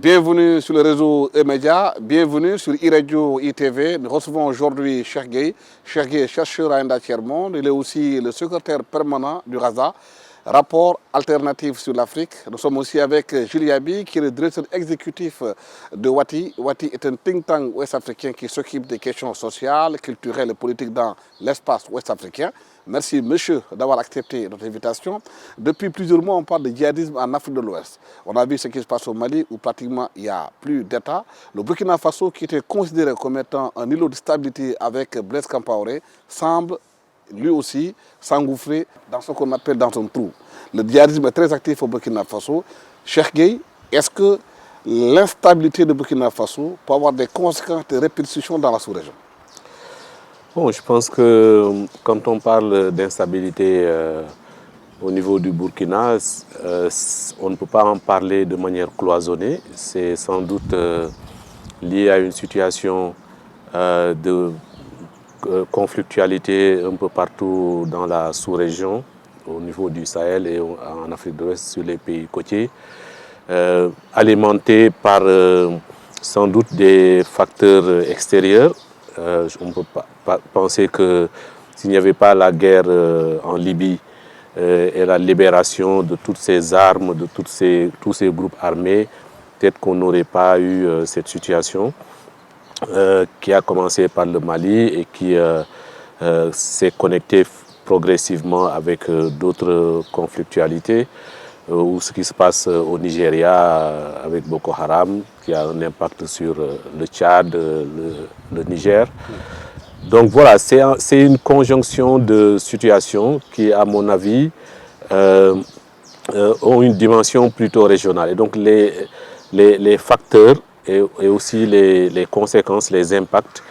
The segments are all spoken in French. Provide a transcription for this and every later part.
Bienvenue sur le réseau E-Média, bienvenue sur iRadio ITV. Nous recevons aujourd'hui Cheikh Gueye. Cheikh Gueye est chercheur à Enda Tiers-Monde. Il est aussi le secrétaire permanent du RASA, Rapport alternatif sur l'Afrique. Nous sommes aussi avec Jules Yaby, qui est le directeur exécutif de Wati. Wati est un think tank ouest-africain qui s'occupe des questions sociales, culturelles et politiques dans l'espace ouest-africain. Merci, monsieur, d'avoir accepté notre invitation. Depuis plusieurs mois, on parle de djihadisme en Afrique de l'Ouest. On a vu ce qui se passe au Mali, où pratiquement il n'y a plus d'État. Le Burkina Faso, qui était considéré comme étant un îlot de stabilité avec Blaise Compaoré, semble lui aussi s'engouffrer dans ce qu'on appelle dans un trou. Le djihadisme est très actif au Burkina Faso. Cheikh Gueye, est-ce que l'instabilité de Burkina Faso peut avoir des conséquences de répercussions dans la sous-région? Bon, je pense que quand on parle d'instabilité au niveau du Burkina, on ne peut pas en parler de manière cloisonnée. C'est sans doute lié à une situation de conflictualité un peu partout dans la sous-région, au niveau du Sahel et en Afrique de l'Ouest sur les pays côtiers, alimenté par sans doute des facteurs extérieurs. On ne peut pas penser que s'il n'y avait pas la guerre en Libye et la libération de toutes ces armes, de tous ces groupes armés, peut-être qu'on n'aurait pas eu cette situation qui a commencé par le Mali et qui s'est connectée progressivement avec d'autres conflictualités, ou ce qui se passe au Nigeria avec Boko Haram, qui a un impact sur le Tchad, le Niger. Donc voilà, c'est une conjonction de situations qui, à mon avis, ont une dimension plutôt régionale. Et donc les facteurs et aussi les conséquences, les impacts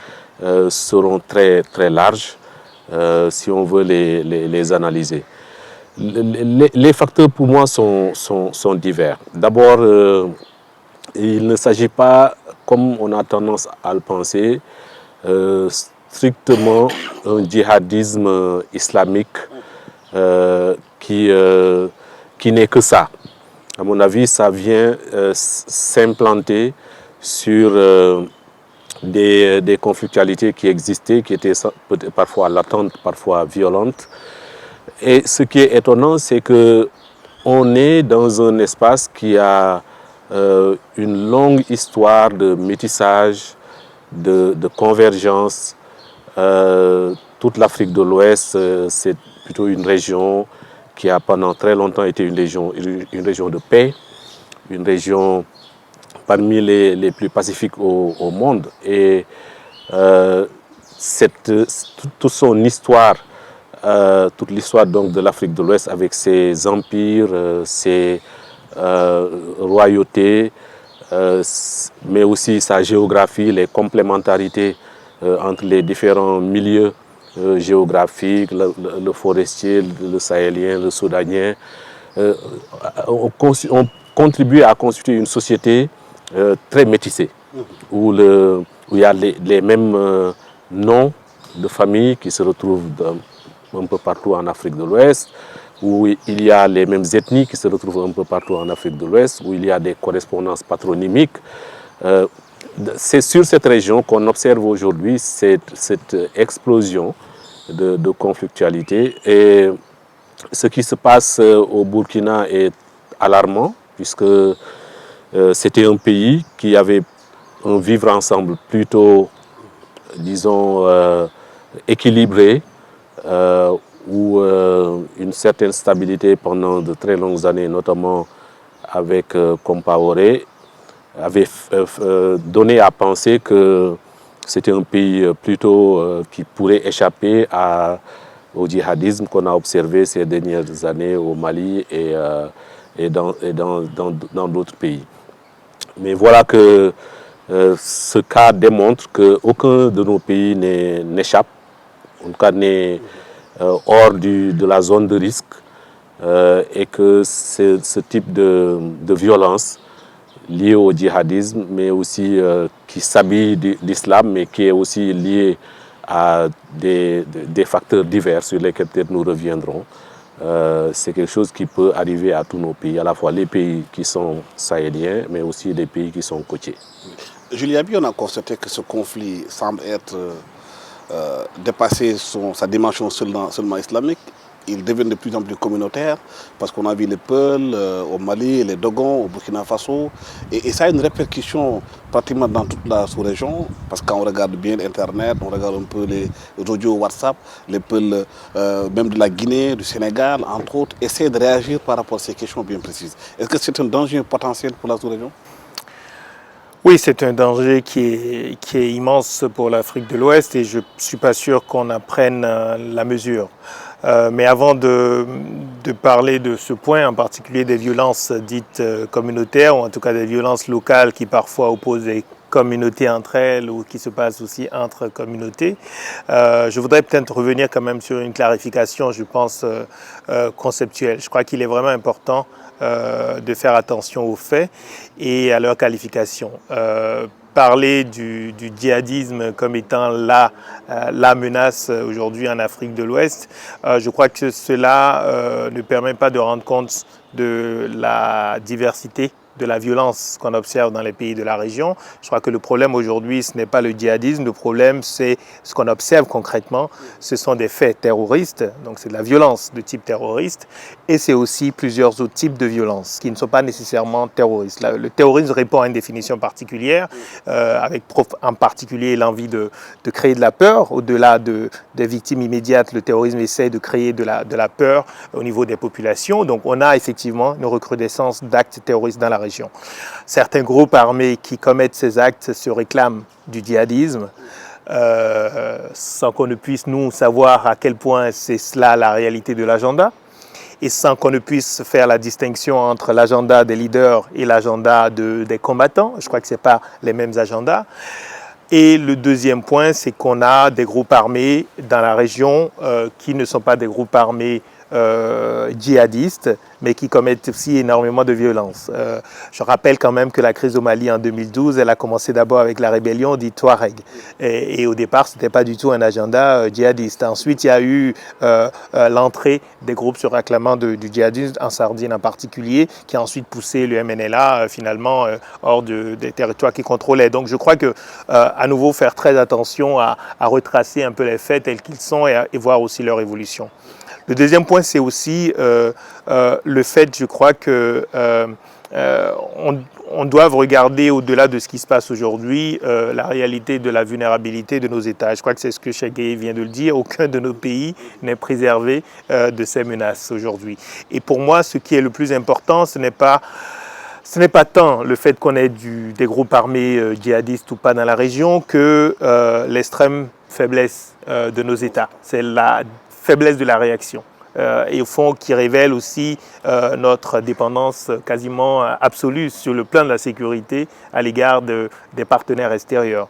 seront très, très larges si on veut les analyser. Les facteurs pour moi sont divers. D'abord, il ne s'agit pas, comme on a tendance à le penser, strictement un djihadisme islamique qui n'est que ça. À mon avis, ça vient s'implanter sur des conflictualités qui existaient, qui étaient parfois latentes, parfois violentes. Et ce qui est étonnant, c'est qu'on est dans un espace qui a une longue histoire de métissage, de convergence. Toute l'Afrique de l'Ouest, c'est plutôt une région qui a pendant très longtemps été une région de paix, une région parmi les plus pacifiques au monde. Et toute son histoire, toute l'histoire donc de l'Afrique de l'Ouest avec ses empires, ses royautés, mais aussi sa géographie, les complémentarités entre les différents milieux géographiques, le forestier, le sahélien, le soudanien, ont contribué à constituer une société très métissée, où il y a les mêmes noms de famille qui se retrouvent un peu partout en Afrique de l'Ouest, où il y a les mêmes ethnies qui se retrouvent un peu partout en Afrique de l'Ouest, où il y a des correspondances patronymiques. C'est sur cette région qu'on observe aujourd'hui cette explosion de conflictualité. Et ce qui se passe au Burkina est alarmant, puisque c'était un pays qui avait un vivre ensemble plutôt, disons, équilibré, où une certaine stabilité pendant de très longues années, notamment avec Compaoré, avait donné à penser que c'était un pays plutôt qui pourrait échapper au djihadisme qu'on a observé ces dernières années au Mali et dans d'autres pays. Mais voilà que ce cas démontre qu'aucun de nos pays n'échappe, en tout cas n'est hors de la zone de risque, et que ce type de violence liée au djihadisme, mais aussi qui s'habille d'islam, mais qui est aussi lié à des facteurs divers sur lesquels peut-être nous reviendrons, c'est quelque chose qui peut arriver à tous nos pays, à la fois les pays qui sont sahéliens, mais aussi les pays qui sont côtiers. Julien Bi, on a constaté que ce conflit semble être dépasser sa dimension seulement islamique. Il devient de plus en plus communautaire parce qu'on a vu les Peuls au Mali, les Dogons au Burkina Faso. Et ça a une répercussion pratiquement dans toute la sous-région parce qu'on regarde bien Internet, on regarde un peu les audios WhatsApp, les Peuls même de la Guinée, du Sénégal, entre autres, essaient de réagir par rapport à ces questions bien précises. Est-ce que c'est un danger potentiel pour la sous-région? Oui, c'est un danger qui est immense pour l'Afrique de l'Ouest et je ne suis pas sûr qu'on en prenne la mesure. Mais avant de parler de ce point, en particulier des violences dites communautaires, ou en tout cas des violences locales qui parfois opposent les communautés entre elles ou qui se passent aussi entre communautés, je voudrais peut-être revenir quand même sur une clarification, je pense, conceptuelle. Je crois qu'il est vraiment important de faire attention aux faits et à leur qualification. Parler du djihadisme comme étant la menace aujourd'hui en Afrique de l'Ouest, je crois que cela ne permet pas de rendre compte de la diversité de la violence qu'on observe dans les pays de la région. Je crois que le problème aujourd'hui, ce n'est pas le djihadisme, le problème c'est ce qu'on observe concrètement, ce sont des faits terroristes, donc c'est de la violence de type terroriste, et c'est aussi plusieurs autres types de violences qui ne sont pas nécessairement terroristes. Le terrorisme répond à une définition particulière, avec en particulier l'envie de créer de la peur, au-delà des victimes immédiates, le terrorisme essaie de créer de la peur au niveau des populations, donc on a effectivement une recrudescence d'actes terroristes dans la région. Certains groupes armés qui commettent ces actes se réclament du djihadisme, sans qu'on ne puisse nous savoir à quel point c'est cela la réalité de l'agenda, et sans qu'on ne puisse faire la distinction entre l'agenda des leaders et l'agenda des combattants. Je crois que ce n'est pas les mêmes agendas. Et le deuxième point, c'est qu'on a des groupes armés dans la région qui ne sont pas des groupes armés djihadistes, mais qui commettent aussi énormément de violences. Je rappelle quand même que la crise au Mali en 2012, elle a commencé d'abord avec la rébellion dite Touareg. Et au départ, ce n'était pas du tout un agenda djihadiste. Ensuite, il y a eu l'entrée des groupes se réclamant du djihadisme, en Sardine en particulier, qui a ensuite poussé le MNLA finalement hors des territoires qu'il contrôlait. Donc je crois que, à nouveau, faire très attention à retracer un peu les faits tels qu'ils sont et voir aussi leur évolution. Le deuxième point, c'est aussi le fait, je crois, que on doit regarder au-delà de ce qui se passe aujourd'hui, la réalité de la vulnérabilité de nos États. Je crois que c'est ce que Cheikh Gueye vient de le dire. Aucun de nos pays n'est préservé de ces menaces aujourd'hui. Et pour moi, ce qui est le plus important, ce n'est pas tant le fait qu'on ait des groupes armés djihadistes ou pas dans la région que l'extrême faiblesse de nos États. C'est la faiblesse de la réaction. Et au fond qui révèle aussi notre dépendance quasiment absolue sur le plan de la sécurité à l'égard des partenaires extérieurs.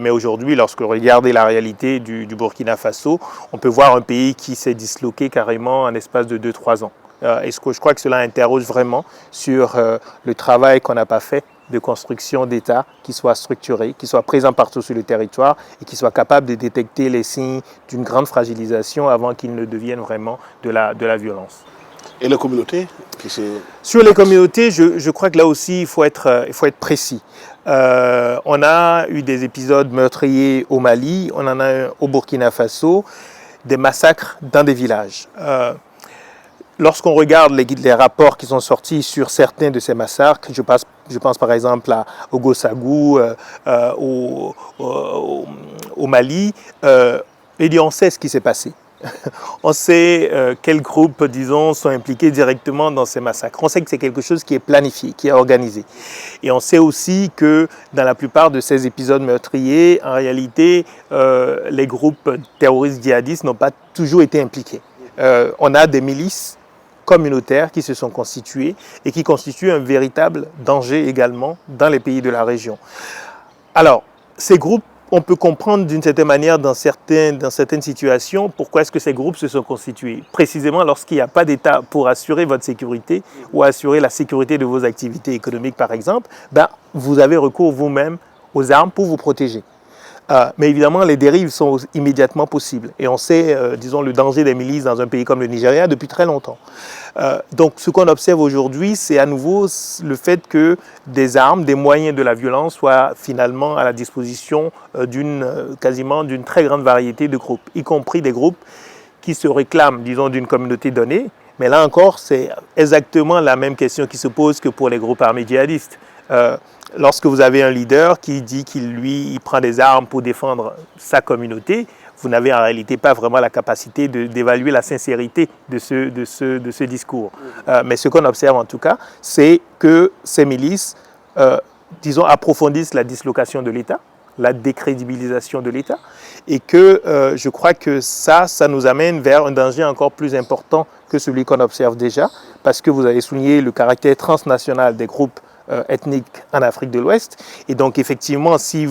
Mais aujourd'hui, lorsque vous regardez la réalité du Burkina Faso, on peut voir un pays qui s'est disloqué carrément en l'espace de 2-3 ans. Et je crois que cela interroge vraiment sur le travail qu'on n'a pas fait de construction d'État qui soit structuré, qui soit présent partout sur le territoire et qui soit capable de détecter les signes d'une grande fragilisation avant qu'ils ne deviennent vraiment de la violence. Et les communautés Sur les communautés, je crois que là aussi, il faut être précis. On a eu des épisodes meurtriers au Mali, on en a eu au Burkina Faso, des massacres dans des villages. Lorsqu'on regarde les rapports qui sont sortis sur certains de ces massacres, je pense par exemple au Gossagou, au Mali, et on sait ce qui s'est passé. On sait quels groupes, disons, sont impliqués directement dans ces massacres. On sait que c'est quelque chose qui est planifié, qui est organisé. Et on sait aussi que dans la plupart de ces épisodes meurtriers, en réalité, les groupes terroristes djihadistes n'ont pas toujours été impliqués. On a des milices communautaires qui se sont constitués et qui constituent un véritable danger également dans les pays de la région. Alors, ces groupes, on peut comprendre d'une certaine manière dans certaines situations pourquoi est-ce que ces groupes se sont constitués. Précisément lorsqu'il n'y a pas d'État pour assurer votre sécurité ou assurer la sécurité de vos activités économiques par exemple, vous avez recours vous-même aux armes pour vous protéger. Mais évidemment, les dérives sont immédiatement possibles. Et on sait, disons, le danger des milices dans un pays comme le Nigeria depuis très longtemps. Donc, ce qu'on observe aujourd'hui, c'est à nouveau le fait que des armes, des moyens de la violence soient finalement à la disposition quasiment d'une très grande variété de groupes, y compris des groupes qui se réclament, disons, d'une communauté donnée. Mais là encore, c'est exactement la même question qui se pose que pour les groupes armés djihadistes. Lorsque vous avez un leader qui dit qu'il prend des armes pour défendre sa communauté, vous n'avez en réalité pas vraiment la capacité d'évaluer la sincérité de ce discours. Mais ce qu'on observe en tout cas, c'est que ces milices, disons, approfondissent la dislocation de l'État, la décrédibilisation de l'État, et que je crois que ça nous amène vers un danger encore plus important que celui qu'on observe déjà, parce que vous avez souligné le caractère transnational des groupes ethniques en Afrique de l'Ouest, et donc effectivement, si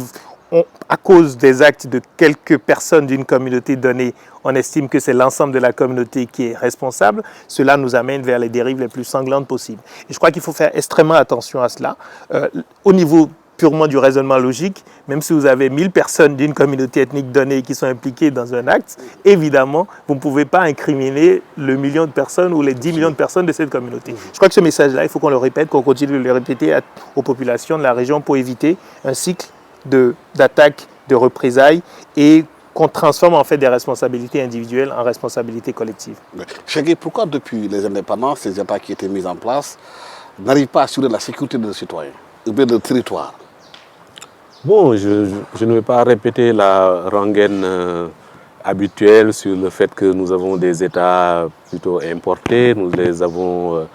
à cause des actes de quelques personnes d'une communauté donnée, on estime que c'est l'ensemble de la communauté qui est responsable, cela nous amène vers les dérives les plus sanglantes possibles. Et je crois qu'il faut faire extrêmement attention à cela. Au niveau purement du raisonnement logique, même si vous avez 1000 personnes d'une communauté ethnique donnée qui sont impliquées dans un acte, évidemment, vous ne pouvez pas incriminer le million de personnes ou les 10 millions de personnes de cette communauté. Je crois que ce message-là, il faut qu'on le répète, qu'on continue de le répéter aux populations de la région pour éviter un cycle d'attaques, de représailles et qu'on transforme en fait des responsabilités individuelles en responsabilités collectives. Cheikh, pourquoi depuis les indépendances, ces États qui étaient mis en place n'arrivent pas à assurer la sécurité de nos citoyens ou bien de territoire? Bon, je ne vais pas répéter la rengaine habituelle sur le fait que nous avons des États plutôt importés, nous les avons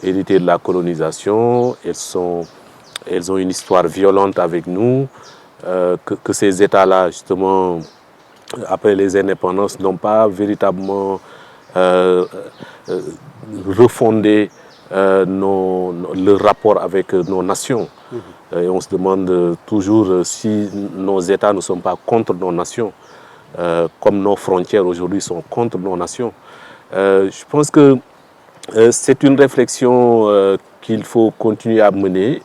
hérités de la colonisation, elles ont une histoire violente avec nous, que ces États-là, justement, après les indépendances, n'ont pas véritablement refondé le rapport avec nos nations. Et on se demande toujours si nos États ne sont pas contre nos nations, comme nos frontières aujourd'hui sont contre nos nations. Je pense que c'est une réflexion qu'il faut continuer à mener.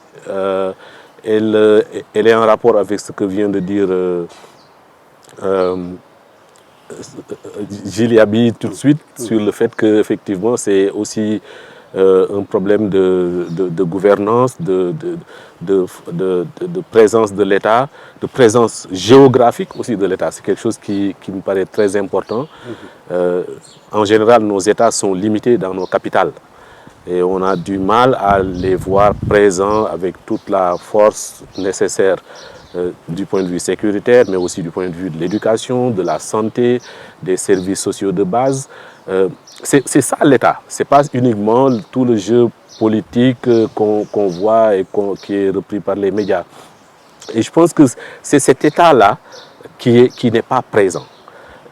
Elle est en rapport avec ce que vient de dire Gilles Yabi tout de suite, sur le fait qu'effectivement c'est aussi un problème de gouvernance, de présence de l'État, de présence géographique aussi de l'État. C'est quelque chose qui me paraît très important. En général, nos États sont limités dans nos capitales. Et on a du mal à les voir présents avec toute la force nécessaire du point de vue sécuritaire, mais aussi du point de vue de l'éducation, de la santé, des services sociaux de base. C'est ça l'État. Ce n'est pas uniquement tout le jeu politique qu'on voit et qui est repris par les médias. Et je pense que c'est cet État-là qui n'est pas présent.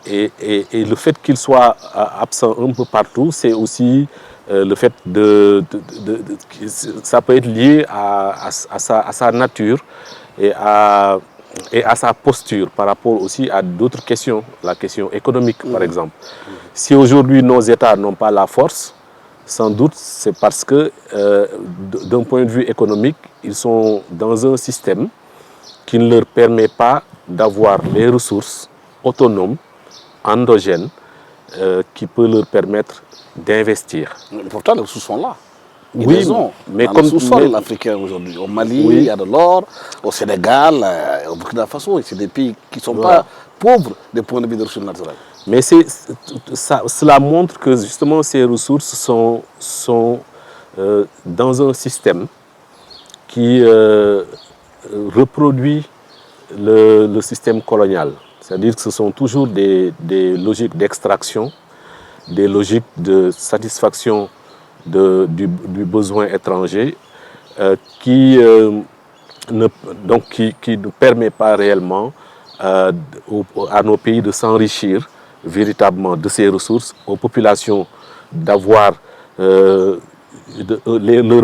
Et le fait qu'il soit absent un peu partout, c'est aussi le fait ça peut être lié à sa nature et à sa posture par rapport aussi à d'autres questions, la question économique par exemple. Si aujourd'hui nos États n'ont pas la force, sans doute c'est parce que d'un point de vue économique, ils sont dans un système qui ne leur permet pas d'avoir les ressources autonomes, endogènes, qui peut leur permettre d'investir. Pourtant, les ressources sont là. Oui, mais comme le sous-sol africain aujourd'hui, au Mali, il y a de l'or, au Sénégal, au Burkina Faso, c'est des pays qui ne sont pas pauvres des points de vue des ressources naturelles. Mais cela montre que justement ces ressources sont dans un système qui reproduit le système colonial. C'est-à-dire que ce sont toujours des logiques d'extraction, des logiques de satisfaction du besoin étranger qui ne permet pas réellement à nos pays de s'enrichir véritablement de ces ressources, aux populations d'avoir leurs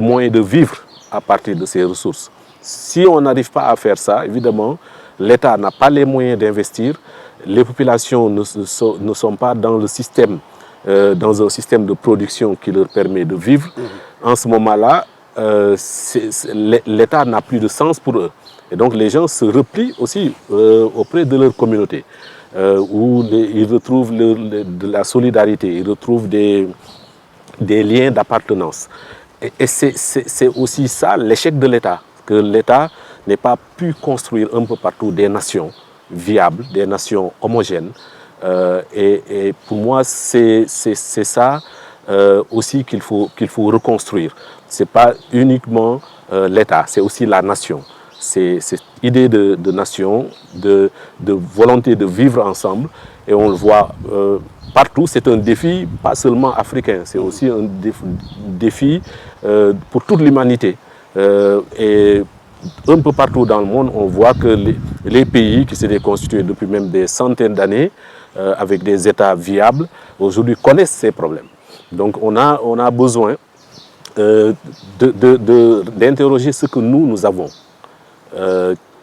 moyens de vivre à partir de ces ressources. Si on n'arrive pas à faire ça, évidemment, l'État n'a pas les moyens d'investir, les populations ne sont pas dans le système, dans un système de production qui leur permet de vivre. En ce moment-là, l'État n'a plus de sens pour eux. Et donc les gens se replient aussi auprès de leur communauté, où ils retrouvent de la solidarité, ils retrouvent des liens d'appartenance. Et c'est aussi ça l'échec de l'État, que l'État n'ait pas pu construire un peu partout des nations viables, des nations homogènes. Et pour moi, c'est ça aussi qu'il faut reconstruire. Ce n'est pas uniquement l'État, c'est aussi la nation. C'est cette idée de nation, de volonté de vivre ensemble. Et on le voit partout, c'est un défi, pas seulement africain, c'est aussi un défi pour toute l'humanité. Et un peu partout dans le monde, on voit que les pays qui s'étaient constitués depuis même des centaines d'années, avec des États viables, aujourd'hui connaissent ces problèmes. Donc on a besoin d'interroger ce que nous avons,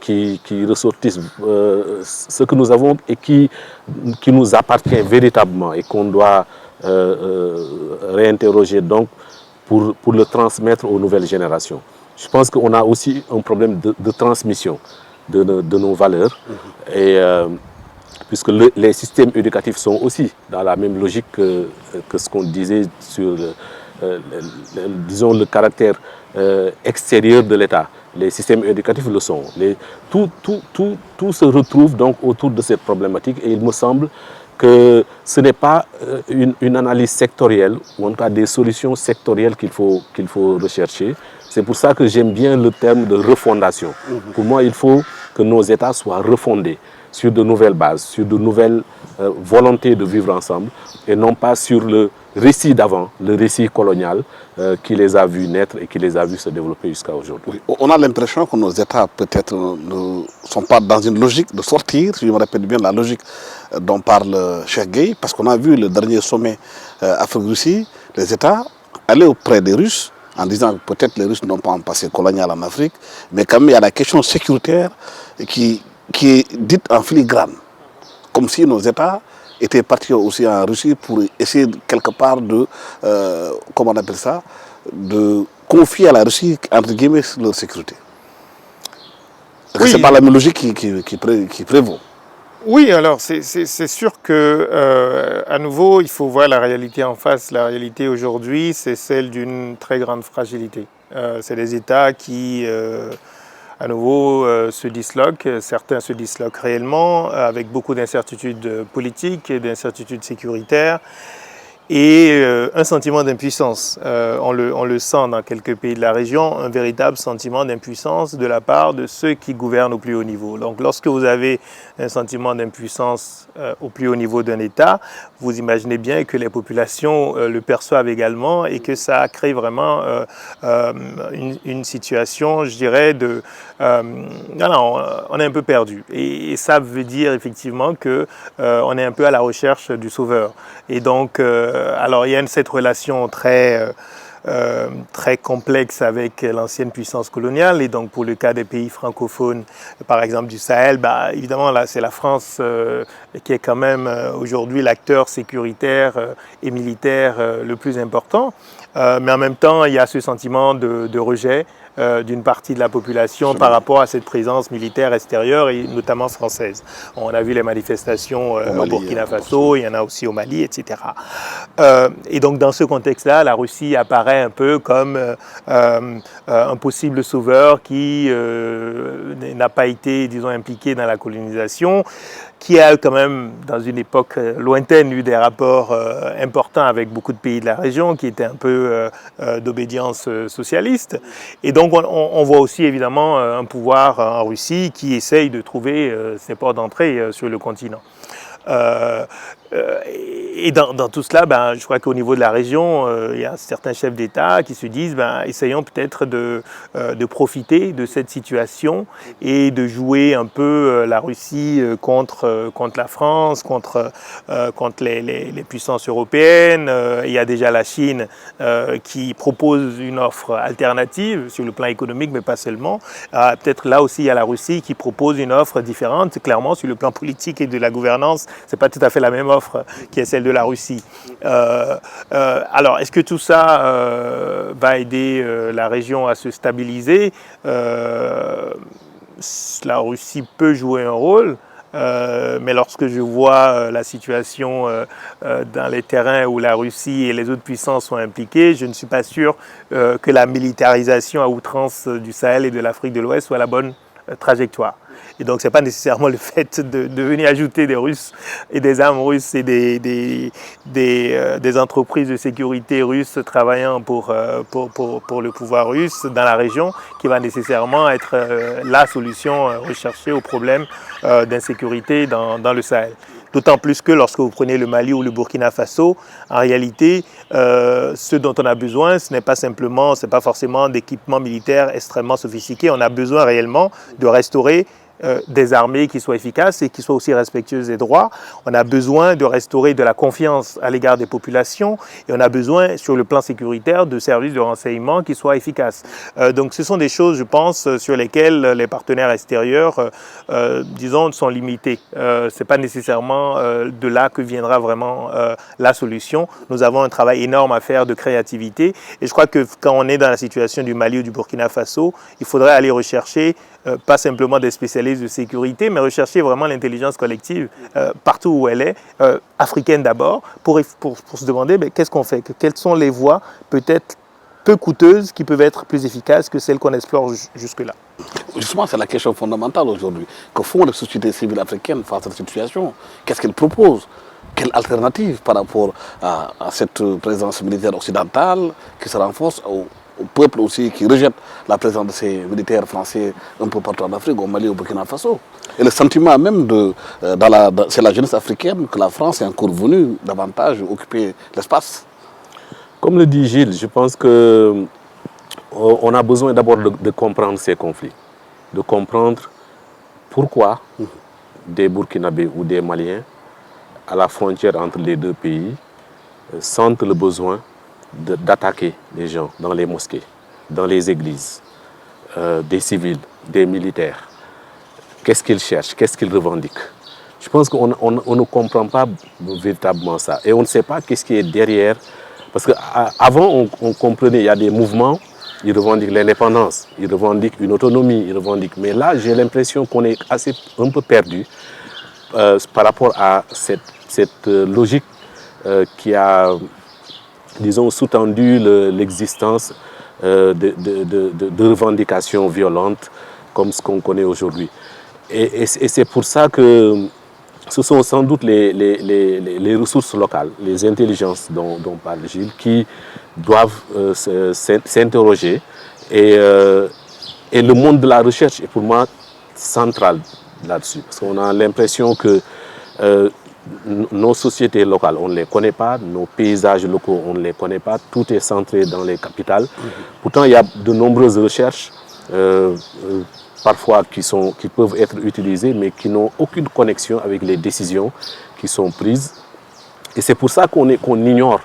qui ressortissent, ce que nous avons et qui nous appartient véritablement et qu'on doit réinterroger donc pour le transmettre aux nouvelles générations. Je pense qu'on a aussi un problème de transmission de nos valeurs, et puisque les systèmes éducatifs sont aussi dans la même logique que ce qu'on disait sur disons le caractère extérieur de l'État. Les systèmes éducatifs le sont. Tout se retrouve donc autour de cette problématique, et il me semble que ce n'est pas une analyse sectorielle, ou en tout cas des solutions sectorielles qu'il faut rechercher. C'est pour ça que j'aime bien le terme de refondation. Pour moi, il faut que nos États soient refondés sur de nouvelles bases, sur de nouvelles volontés de vivre ensemble, et non pas sur le récit d'avant, le récit colonial qui les a vus naître et qui les a vus se développer jusqu'à aujourd'hui. Oui, on a l'impression que nos États peut-être ne sont pas dans une logique de sortir, si je me répète bien la logique dont parle Cheikh Gueye, parce qu'on a vu le dernier sommet Afrique-Russie, les États aller auprès des Russes en disant que peut-être les Russes n'ont pas un passé colonial en Afrique, mais quand même il y a la question sécuritaire qui est dite en filigrane, comme si nos États étaient partis aussi en Russie pour essayer quelque part de, comment on appelle ça, de confier à la Russie, entre guillemets, leur sécurité. Oui. C'est pas la même logique qui prévaut. Oui, alors c'est sûr que, à nouveau, il faut voir la réalité en face. La réalité aujourd'hui, c'est celle d'une très grande fragilité. C'est des États qui, à nouveau, se disloquent. Certains se disloquent réellement, avec beaucoup d'incertitudes politiques et d'incertitudes sécuritaires. Et un sentiment d'impuissance. On le sent dans quelques pays de la région, un véritable sentiment d'impuissance de la part de ceux qui gouvernent au plus haut niveau. Donc lorsque vous avez un sentiment d'impuissance au plus haut niveau d'un État, vous imaginez bien que les populations le perçoivent également, et que ça crée vraiment une situation, je dirais, de... on est un peu perdu. Et ça veut dire effectivement qu'on est un peu à la recherche du sauveur. Et donc... alors il y a cette relation très complexe avec l'ancienne puissance coloniale, et donc pour le cas des pays francophones, par exemple du Sahel, évidemment là c'est la France qui est quand même aujourd'hui l'acteur sécuritaire et militaire le plus important, mais en même temps il y a ce sentiment de rejet d'une partie de la population par rapport à cette présence militaire extérieure, et notamment française. On a vu les manifestations au Burkina Faso, il y en a aussi au Mali, etc. Et donc dans ce contexte-là, la Russie apparaît un peu comme un possible sauveur qui n'a pas été, disons, impliqué dans la colonisation, qui a quand même, dans une époque lointaine, eu des rapports importants avec beaucoup de pays de la région, qui étaient un peu d'obédience socialiste. Et donc on voit aussi évidemment un pouvoir en Russie qui essaye de trouver ses ports d'entrée sur le continent. Et dans tout cela, je crois qu'au niveau de la région, il y a certains chefs d'État qui se disent essayons peut-être de profiter de cette situation et de jouer un peu la Russie contre la France, contre les puissances européennes. Il y a déjà la Chine qui propose une offre alternative sur le plan économique, mais pas seulement. Peut-être là aussi, il y a la Russie qui propose une offre différente. Clairement, sur le plan politique et de la gouvernance, ce n'est pas tout à fait la même offre offre, qui est celle de la Russie. Alors, est-ce que tout ça va aider la région à se stabiliser? La Russie peut jouer un rôle. Mais lorsque je vois la situation dans les terrains où la Russie et les autres puissances sont impliquées, je ne suis pas sûr que la militarisation à outrance du Sahel et de l'Afrique de l'Ouest soit la bonne trajectoire. Et donc, ce n'est pas nécessairement le fait de venir ajouter des Russes et des armes russes et des entreprises de sécurité russes travaillant pour le pouvoir russe dans la région qui va nécessairement être la solution recherchée au problème d'insécurité dans le Sahel. D'autant plus que lorsque vous prenez le Mali ou le Burkina Faso, en réalité, ce dont on a besoin, ce n'est pas forcément d'équipements militaires extrêmement sophistiqués. On a besoin réellement de restaurer des armées qui soient efficaces et qui soient aussi respectueuses des droits. On a besoin de restaurer de la confiance à l'égard des populations et on a besoin, sur le plan sécuritaire, de services de renseignement qui soient efficaces. Donc ce sont des choses, je pense, sur lesquelles les partenaires extérieurs, disons, sont limités. Ce n'est pas nécessairement de là que viendra vraiment la solution. Nous avons un travail énorme à faire de créativité et je crois que quand on est dans la situation du Mali ou du Burkina Faso, il faudrait aller rechercher pas simplement des spécialistes de sécurité, mais rechercher vraiment l'intelligence collective partout où elle est, africaine d'abord, pour se demander qu'est-ce qu'on fait, quelles sont les voies peut-être peu coûteuses qui peuvent être plus efficaces que celles qu'on explore jusque-là. Justement, c'est la question fondamentale aujourd'hui. Que font les sociétés civiles africaines face à cette situation? Qu'est-ce qu'elles proposent? Quelle alternative par rapport à cette présence militaire occidentale qui se renforce au peuple aussi qui rejette la présence de ces militaires français un peu partout en Afrique, au Mali, au Burkina Faso. Et le sentiment même c'est la jeunesse africaine que la France est encore venue davantage occuper l'espace. Comme le dit Gilles, je pense qu'on a besoin d'abord de comprendre ces conflits, de comprendre pourquoi des Burkinabés ou des Maliens à la frontière entre les deux pays sentent le besoin d'attaquer les gens dans les mosquées, dans les églises, des civils, des militaires. Qu'est-ce qu'ils cherchent? Qu'est-ce qu'ils revendiquent? Je pense qu'on ne comprend pas véritablement ça. Et on ne sait pas qu'est-ce qui est derrière. Parce qu'avant, on comprenait, il y a des mouvements, ils revendiquent l'indépendance, ils revendiquent une autonomie, ils revendiquent. Mais là, j'ai l'impression qu'on est un peu perdu par rapport à cette logique qui a, disons, sous-tendu l'existence de revendications violentes comme ce qu'on connaît aujourd'hui. Et c'est pour ça que ce sont sans doute les ressources locales, les intelligences dont parle Gilles, qui doivent s'interroger. Et le monde de la recherche est pour moi central là-dessus. Parce qu'on a l'impression que nos sociétés locales, on ne les connaît pas, nos paysages locaux, on ne les connaît pas, tout est centré dans les capitales. Pourtant, il y a de nombreuses recherches, parfois qui peuvent être utilisées, mais qui n'ont aucune connexion avec les décisions qui sont prises. Et c'est pour ça qu'on ignore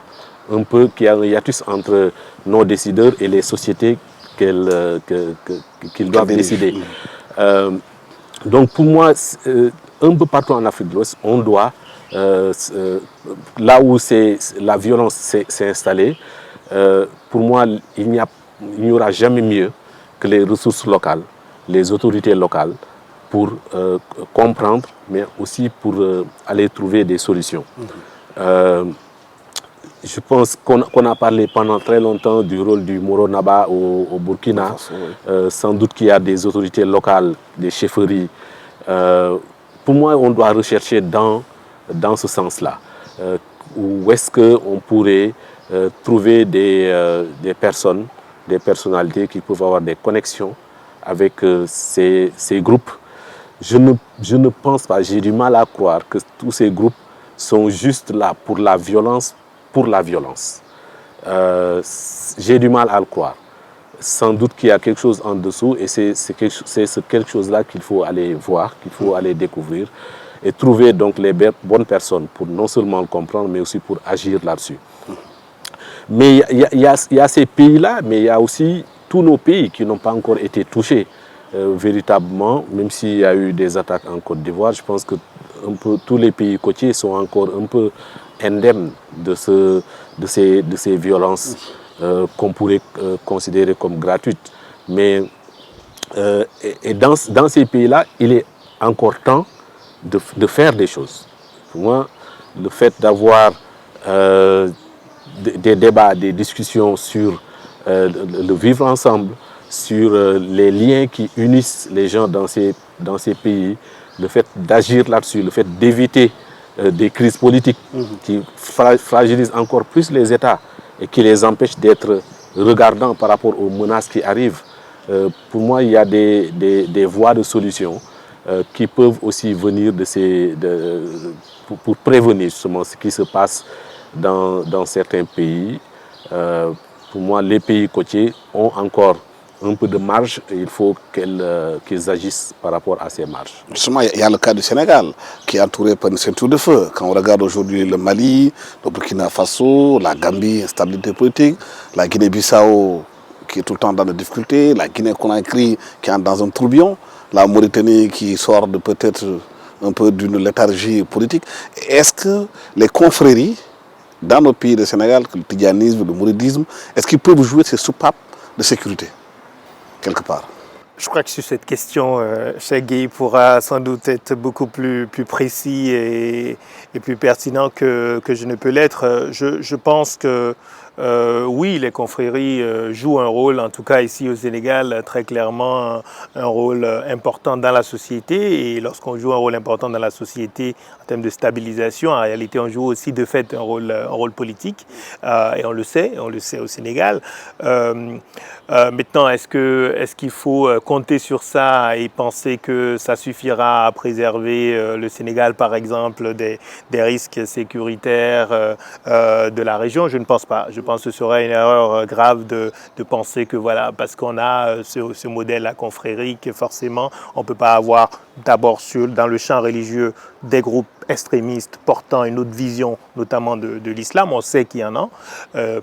un peu qu'il y a un hiatus entre nos décideurs et les sociétés qu'ils doivent décider. Donc pour moi, un peu partout en Afrique de l'Ouest, on doit, là où la violence s'est installée, pour moi, il n'y aura jamais mieux que les ressources locales, les autorités locales, pour comprendre, mais aussi pour aller trouver des solutions. Je pense qu'on a parlé pendant très longtemps du rôle du Moro Naba au Burkina. Sans doute qu'il y a des autorités locales, des chefferies. Pour moi, on doit rechercher dans ce sens-là. Où est-ce qu'on pourrait trouver des personnes, des personnalités qui peuvent avoir des connexions avec ces groupes. Je ne pense pas, j'ai du mal à croire que tous ces groupes sont juste là pour la violence. J'ai du mal à le croire. Sans doute qu'il y a quelque chose en dessous et c'est quelque chose-là qu'il faut aller voir, qu'il faut aller découvrir et trouver donc les bonnes personnes pour non seulement le comprendre, mais aussi pour agir là-dessus. Mais il y a ces pays-là, mais il y a aussi tous nos pays qui n'ont pas encore été touchés véritablement, même s'il y a eu des attaques en Côte d'Ivoire. Je pense que tous les pays côtiers sont encore un peu indemnes de ces violences qu'on pourrait considérer comme gratuites. Mais dans ces pays-là, il est encore temps de faire des choses. Pour moi, le fait d'avoir des débats, des discussions sur le vivre ensemble, sur les liens qui unissent les gens dans ces pays, le fait d'agir là-dessus, le fait d'éviter des crises politiques qui fragilisent encore plus les États et qui les empêchent d'être regardants par rapport aux menaces qui arrivent. Pour moi, il y a des voies de solution qui peuvent aussi venir pour prévenir justement ce qui se passe dans certains pays. Pour moi, les pays côtiers ont encore un peu de marge et il faut qu'ils agissent par rapport à ces marges. Justement, il y a le cas du Sénégal qui est entouré par une ceinture de feu. Quand on regarde aujourd'hui le Mali, le Burkina Faso, la Gambie, instabilité politique, la Guinée-Bissau qui est tout le temps dans des difficultés, la Guinée-Conakry qui est dans un tourbillon, la Mauritanie qui sort de peut-être un peu d'une léthargie politique. Est-ce que les confréries dans nos pays du Sénégal, le tidjanisme, le mouridisme, est-ce qu'ils peuvent jouer ces soupapes de sécurité quelque part? Je crois que sur cette question, Cheikh Gueye pourra sans doute être beaucoup plus précis et plus pertinent que je ne peux l'être. Je pense que oui, les confréries jouent un rôle, en tout cas ici au Sénégal, très clairement un rôle important dans la société. Et lorsqu'on joue un rôle important dans la société en termes de stabilisation, en réalité, on joue aussi de fait un rôle politique. Et on le sait au Sénégal. Maintenant, est-ce qu'il faut compter sur ça et penser que ça suffira à préserver le Sénégal, par exemple, des risques sécuritaires de la région? Je ne pense pas. Je pense que ce serait une erreur grave de penser que voilà, parce qu'on a ce modèle-là confrérique, forcément, on ne peut pas avoir d'abord dans le champ religieux des groupes extrémistes portant une autre vision, notamment de l'islam. On sait qu'il y en a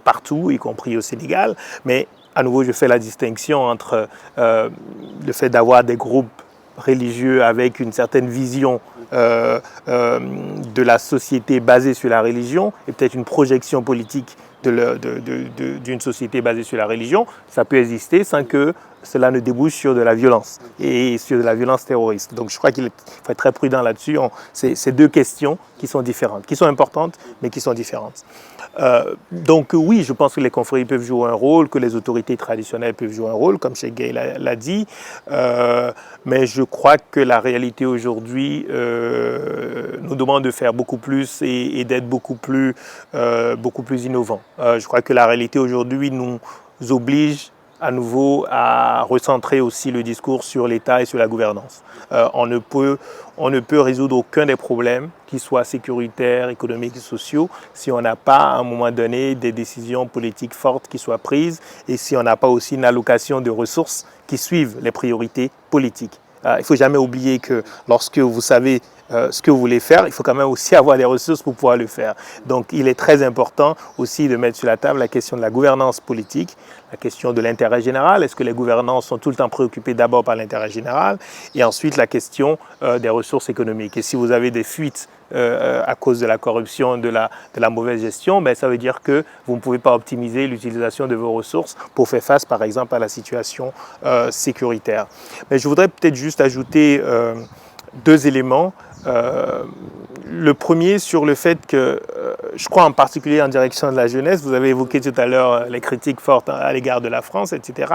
partout, y compris au Sénégal. Mais à nouveau, je fais la distinction entre le fait d'avoir des groupes religieux avec une certaine vision de la société basée sur la religion et peut-être une projection politique d'une société basée sur la religion. Ça peut exister sans que cela ne débouche sur de la violence et sur de la violence terroriste. Donc je crois qu'il faut être très prudent là-dessus. C'est deux questions qui sont différentes, qui sont importantes, mais qui sont différentes. Donc oui, je pense que les confréries peuvent jouer un rôle, que les autorités traditionnelles peuvent jouer un rôle, comme Cheikh Gueye l'a dit. Mais je crois que la réalité aujourd'hui nous demande de faire beaucoup plus et d'être beaucoup plus innovants. Je crois que la réalité aujourd'hui nous oblige à nouveau à recentrer aussi le discours sur l'État et sur la gouvernance. On ne peut résoudre aucun des problèmes, qu'ils soient sécuritaires, économiques et sociaux, si on n'a pas à un moment donné des décisions politiques fortes qui soient prises et si on n'a pas aussi une allocation de ressources qui suivent les priorités politiques. Il ne faut jamais oublier que lorsque vous savez ce que vous voulez faire, il faut quand même aussi avoir des ressources pour pouvoir le faire. Donc il est très important aussi de mettre sur la table la question de la gouvernance politique, la question de l'intérêt général. Est-ce que les gouvernants sont tout le temps préoccupés d'abord par l'intérêt général? Et ensuite la question des ressources économiques. Et si vous avez des fuites à cause de la corruption, de la mauvaise gestion, ben, ça veut dire que vous ne pouvez pas optimiser l'utilisation de vos ressources pour faire face par exemple à la situation sécuritaire. Mais je voudrais peut-être juste ajouter deux éléments. Le premier sur le fait que, je crois en particulier en direction de la jeunesse, vous avez évoqué tout à l'heure les critiques fortes à l'égard de la France, etc.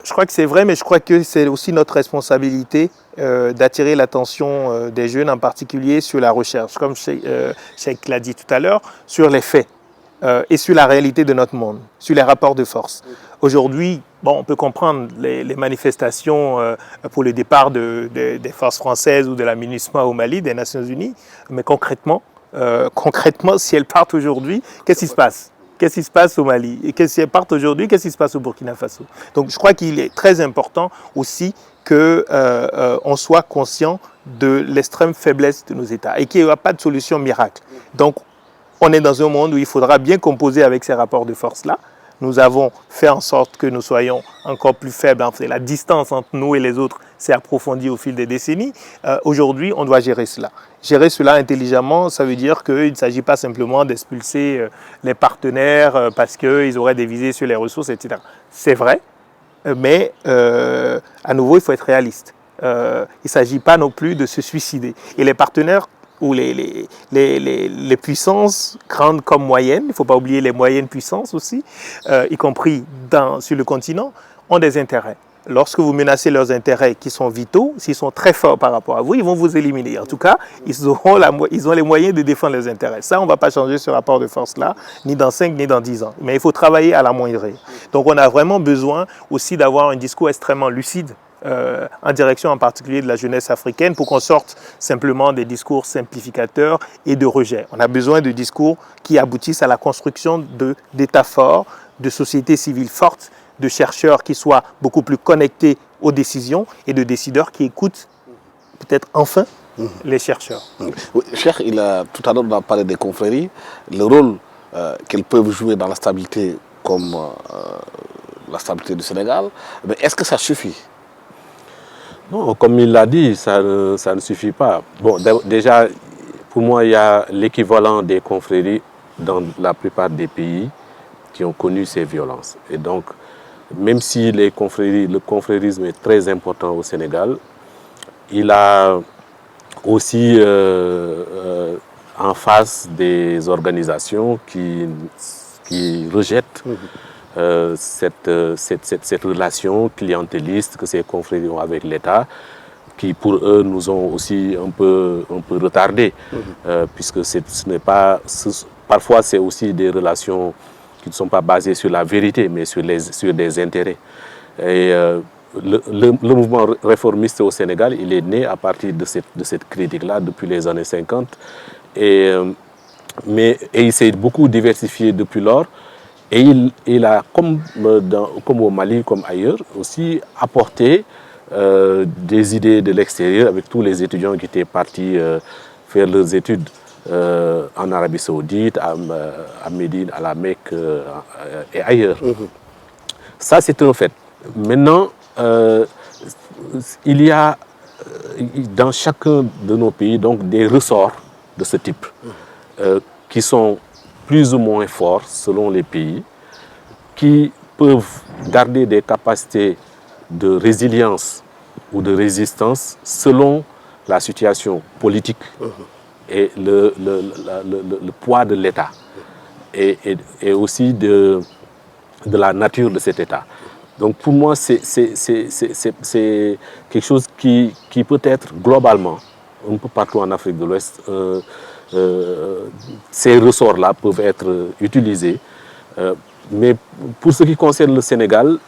Je crois que c'est vrai, mais je crois que c'est aussi notre responsabilité d'attirer l'attention des jeunes, en particulier sur la recherche, comme Cheikh l'a dit tout à l'heure, sur les faits et sur la réalité de notre monde, sur les rapports de force. Aujourd'hui, bon, on peut comprendre les manifestations pour le départ des forces françaises ou de la MINUSMA au Mali, des Nations Unies, mais concrètement, si elles partent aujourd'hui, qu'est-ce qui se passe? Qu'est-ce qui se passe au Mali? Et si elles partent aujourd'hui, qu'est-ce qui se passe au Burkina Faso? Donc je crois qu'il est très important aussi qu'on soit conscient de l'extrême faiblesse de nos États et qu'il n'y a pas de solution miracle. Donc on est dans un monde où il faudra bien composer avec ces rapports de force-là, nous avons fait en sorte que nous soyons encore plus faibles. En fait, la distance entre nous et les autres s'est approfondie au fil des décennies. Aujourd'hui, on doit gérer cela. Gérer cela intelligemment, ça veut dire qu'il ne s'agit pas simplement d'expulser les partenaires parce qu'ils auraient des visées sur les ressources, etc. C'est vrai, mais à nouveau, il faut être réaliste. Il ne s'agit pas non plus de se suicider. Et les partenaires ou les puissances grandes comme moyennes, il ne faut pas oublier les moyennes puissances aussi, y compris sur le continent, ont des intérêts. Lorsque vous menacez leurs intérêts qui sont vitaux, s'ils sont très forts par rapport à vous, ils vont vous éliminer. En tout cas, ils ont les moyens de défendre leurs intérêts. Ça, on ne va pas changer ce rapport de force-là, ni dans 5, ni dans 10 ans. Mais il faut travailler à la moindre. Donc on a vraiment besoin aussi d'avoir un discours extrêmement lucide, en direction en particulier de la jeunesse africaine, pour qu'on sorte simplement des discours simplificateurs et de rejet. On a besoin de discours qui aboutissent à la construction d'États forts, de sociétés civiles fortes, de chercheurs qui soient beaucoup plus connectés aux décisions et de décideurs qui écoutent peut-être enfin les chercheurs. Oui, Cheikh, tout à l'heure, on a parlé des confréries, le rôle qu'elles peuvent jouer dans la stabilité comme la stabilité du Sénégal, mais est-ce que ça suffit? Non, comme il l'a dit, ça ne suffit pas. Bon, déjà, pour moi, il y a l'équivalent des confréries dans la plupart des pays qui ont connu ces violences. Et donc, même si le confrérisme est très important au Sénégal, il a aussi en face des organisations qui rejettent cette relation clientéliste que ces confréries ont avec l'État, qui pour eux nous ont aussi un peu retardés, puisque ce n'est pas, parfois c'est aussi des relations qui ne sont pas basées sur la vérité, mais sur des intérêts. Et le mouvement réformiste au Sénégal, il est né à partir de cette critique-là depuis les années 50, et il s'est beaucoup diversifié depuis lors. Et il a, comme au Mali, comme ailleurs, aussi apporté des idées de l'extérieur avec tous les étudiants qui étaient partis faire leurs études en Arabie Saoudite, à Médine, à la Mecque et ailleurs. Ça, c'est un fait. Maintenant, il y a dans chacun de nos pays donc, des ressorts de ce type qui sont plus ou moins forts selon les pays, qui peuvent garder des capacités de résilience ou de résistance selon la situation politique et le poids de l'État et aussi de la nature de cet État. Donc pour moi, c'est quelque chose qui peut être globalement, un peu partout en Afrique de l'Ouest, ces ressorts-là peuvent être utilisés. Mais pour ce qui concerne le Sénégal,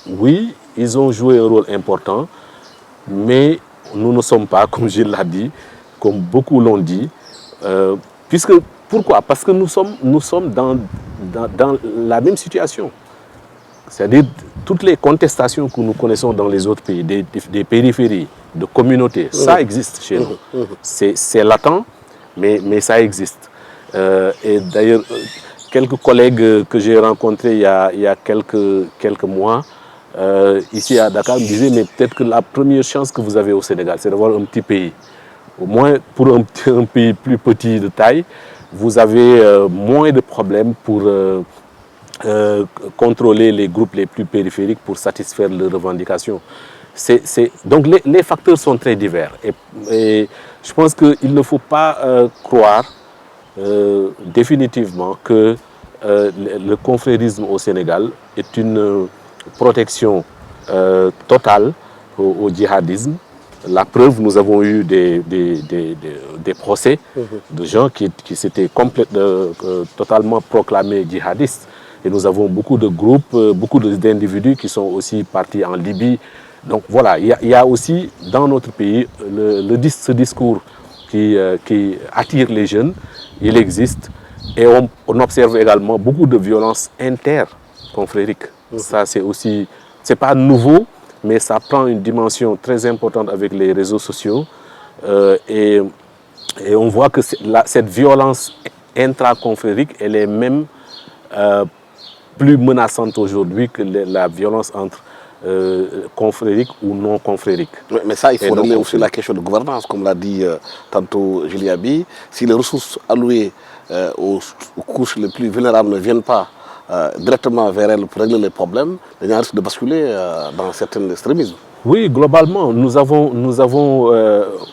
oui, ils ont joué un rôle important, mais nous ne sommes pas, comme Gilles l'a dit, comme beaucoup l'ont dit. Pourquoi? Parce que nous sommes dans la même situation. C'est-à-dire toutes les contestations que nous connaissons dans les autres pays, des périphéries, de communautés, ça existe chez nous. C'est latent, mais ça existe. Et d'ailleurs, quelques collègues que j'ai rencontrés il y a quelques mois, ici à Dakar, me disaient, mais peut-être que la première chance que vous avez au Sénégal, c'est d'avoir un petit pays. Au moins, pour un pays plus petit de taille, vous avez moins de problèmes pour contrôler les groupes les plus périphériques pour satisfaire leurs revendications. Donc les facteurs sont très divers. Et je pense qu'il ne faut pas croire définitivement que le confrérisme au Sénégal est une protection totale au djihadisme. La preuve, nous avons eu des procès de gens qui s'étaient totalement proclamés djihadistes. Et nous avons beaucoup de groupes, beaucoup d'individus qui sont aussi partis en Libye. Donc voilà, il y a aussi dans notre pays ce discours qui attire les jeunes, il existe. Et on observe également beaucoup de violences interconfrériques. Ça, c'est aussi, c'est pas nouveau, mais ça prend une dimension très importante avec les réseaux sociaux. Et on voit que cette violence intraconfrérique, elle est même plus menaçante aujourd'hui que la violence entre confrériques ou non confrériques. Oui, mais ça, il faut régler aussi la question de gouvernance, comme l'a dit tantôt Julia Bi. Si les ressources allouées aux couches les plus vulnérables ne viennent pas directement vers elles pour régler les problèmes, il y a un risque de basculer dans certains extrémismes. Oui, globalement, nous avons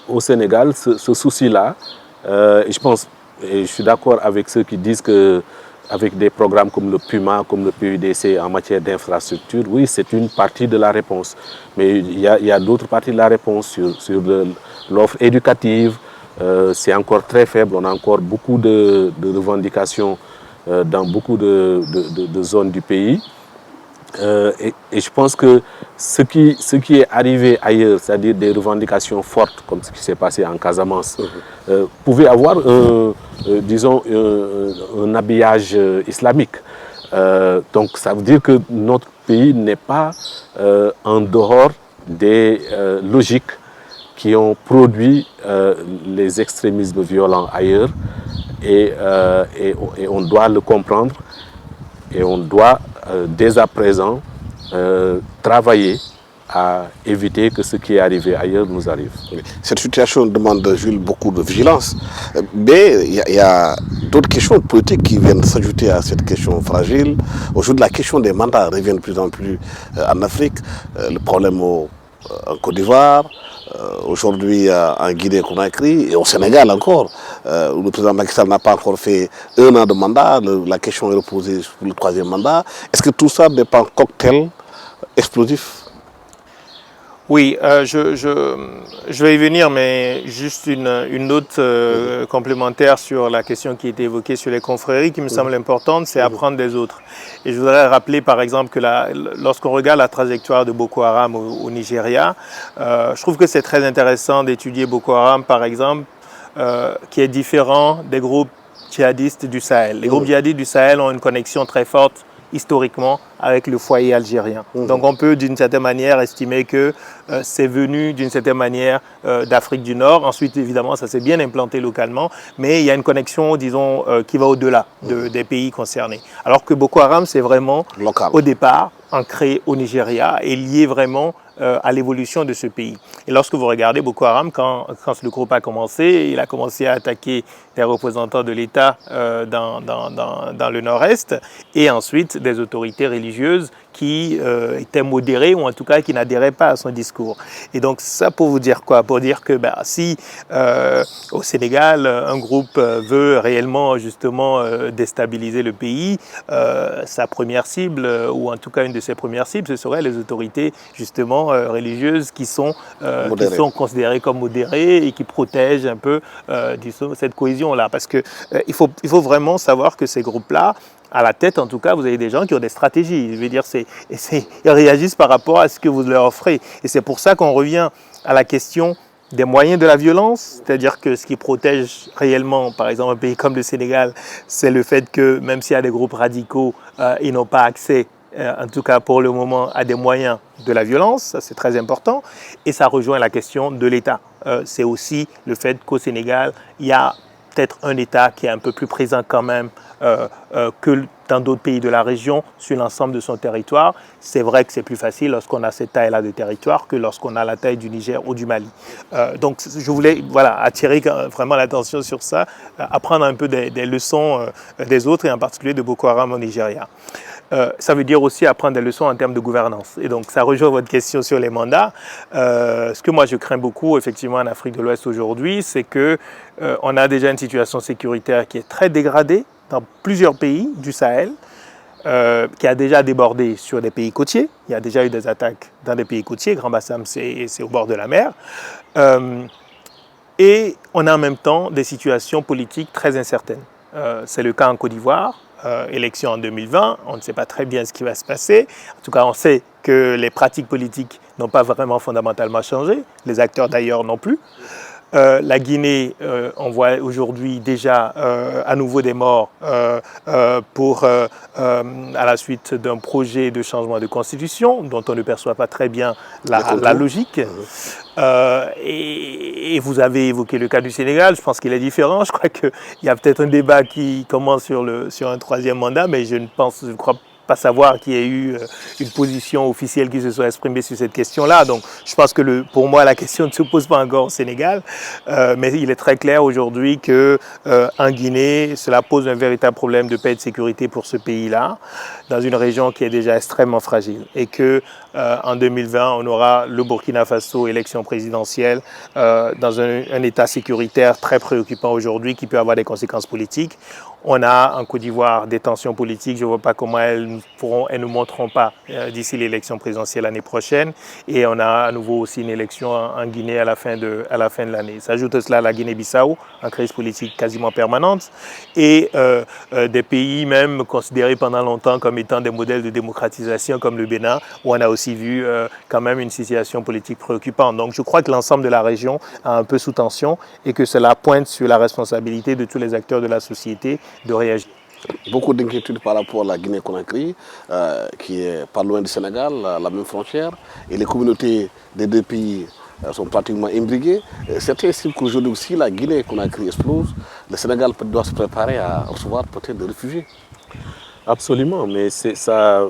au Sénégal ce souci-là. Et je pense, et je suis d'accord avec ceux qui disent que avec des programmes comme le PUMA, comme le PUDC en matière d'infrastructure, oui, c'est une partie de la réponse. Mais il y a d'autres parties de la réponse sur l'offre éducative. C'est encore très faible. On a encore beaucoup de revendications dans beaucoup de zones du pays. Et je pense que ce qui est arrivé ailleurs, c'est-à-dire des revendications fortes, comme ce qui s'est passé en Casamance, pouvait avoir disons, un habillage islamique. Donc ça veut dire que notre pays n'est pas en dehors des logiques qui ont produit les extrémismes violents ailleurs. Et on doit le comprendre et on doit dès à présent travailler à éviter que ce qui est arrivé ailleurs nous arrive. Cette situation demande, Jules, beaucoup de vigilance. Mais il y a d'autres questions politiques qui viennent s'ajouter à cette question fragile. Aujourd'hui, la question des mandats revient de plus en plus en Afrique. Le problème en Côte d'Ivoire, aujourd'hui en Guinée-Conakry et au Sénégal encore, où le président Macky Sall n'a pas encore fait 1 an de mandat. La question est reposée sur le 3e mandat. Est-ce que tout ça n'est pas un cocktail explosif? Oui, je vais y venir, mais juste une note complémentaire sur la question qui a été évoquée sur les confréries qui me semble importante, c'est apprendre des autres. Et je voudrais rappeler par exemple que lorsqu'on regarde la trajectoire de Boko Haram au Nigeria, je trouve que c'est très intéressant d'étudier Boko Haram par exemple, qui est différent des groupes djihadistes du Sahel. Les groupes djihadistes du Sahel ont une connexion très forte historiquement avec le foyer algérien. Donc on peut d'une certaine manière estimer que c'est venu d'une certaine manière d'Afrique du Nord. Ensuite évidemment ça s'est bien implanté localement, mais il y a une connexion disons qui va au-delà des pays concernés. Alors que Boko Haram c'est vraiment local. Au départ ancré au Nigeria et lié vraiment à l'évolution de ce pays. Et lorsque vous regardez Boko Haram, quand le groupe a commencé, il a commencé à attaquer des représentants de l'État dans le nord-est et ensuite des autorités religieuses qui étaient modérées ou en tout cas qui n'adhéraient pas à son discours. Et donc ça pour vous dire quoi? Pour dire que si au Sénégal un groupe veut réellement justement déstabiliser le pays, sa première cible ou en tout cas une de ses premières cibles, ce seraient les autorités justement religieuses qui sont considérées comme modérées et qui protègent un peu disons, cette cohésion-là. Parce que il faut vraiment savoir que ces groupes-là, à la tête, en tout cas, vous avez des gens qui ont des stratégies. Je veux dire, ils réagissent par rapport à ce que vous leur offrez. Et c'est pour ça qu'on revient à la question des moyens de la violence. C'est-à-dire que ce qui protège réellement, par exemple, un pays comme le Sénégal, c'est le fait que même s'il y a des groupes radicaux, ils n'ont pas accès, en tout cas pour le moment, à des moyens de la violence. Ça, c'est très important. Et ça rejoint la question de l'État. C'est aussi le fait qu'au Sénégal, il y a peut-être un État qui est un peu plus présent quand même que dans d'autres pays de la région sur l'ensemble de son territoire. C'est vrai que c'est plus facile lorsqu'on a cette taille-là de territoire que lorsqu'on a la taille du Niger ou du Mali. Donc je voulais attirer vraiment l'attention sur ça, apprendre un peu des leçons des autres et en particulier de Boko Haram au Nigeria. Ça veut dire aussi apprendre des leçons en termes de gouvernance. Et donc ça rejoint votre question sur les mandats. Ce que moi je crains beaucoup effectivement en Afrique de l'Ouest aujourd'hui, c'est qu'on a déjà une situation sécuritaire qui est très dégradée dans plusieurs pays du Sahel, qui a déjà débordé sur des pays côtiers. Il y a déjà eu des attaques dans des pays côtiers. Grand Bassam, c'est au bord de la mer. Et on a en même temps des situations politiques très incertaines. C'est le cas en Côte d'Ivoire. Élection en 2020, on ne sait pas très bien ce qui va se passer. En tout cas, on sait que les pratiques politiques n'ont pas vraiment fondamentalement changé. Les acteurs d'ailleurs non plus. La Guinée, on voit aujourd'hui déjà à nouveau des morts à la suite d'un projet de changement de constitution dont on ne perçoit pas très bien la logique. Et vous avez évoqué le cas du Sénégal, je pense qu'il est différent. Je crois qu'il y a peut-être un débat qui commence sur un 3e mandat, mais je ne crois pas savoir qu'il y ait eu une position officielle qui se soit exprimée sur cette question-là. Donc, je pense que pour moi, la question ne se pose pas encore au Sénégal, mais il est très clair aujourd'hui que en Guinée, cela pose un véritable problème de paix et de sécurité pour ce pays-là, dans une région qui est déjà extrêmement fragile, et que en 2020, on aura le Burkina Faso, élection présidentielle, dans un état sécuritaire très préoccupant aujourd'hui qui peut avoir des conséquences politiques. On a en Côte d'Ivoire des tensions politiques, je ne vois pas comment elles ne monteront pas d'ici l'élection présidentielle l'année prochaine. Et on a à nouveau aussi une élection en Guinée à la fin de l'année. S'ajoute à cela la Guinée-Bissau, en crise politique quasiment permanente, et des pays même considérés pendant longtemps comme étant des modèles de démocratisation comme le Bénin, où on a aussi vu quand même une situation politique préoccupante. Donc je crois que l'ensemble de la région est un peu sous tension et que cela pointe sur la responsabilité de tous les acteurs de la société de réagir. Beaucoup d'inquiétudes par rapport à la Guinée-Conakry, qui est pas loin du Sénégal, la même frontière, et les communautés des deux pays sont pratiquement imbriquées. Certains estiment qu'aujourd'hui aussi la Guinée-Conakry explose, le Sénégal doit se préparer à recevoir peut-être des réfugiés. Absolument, mais ça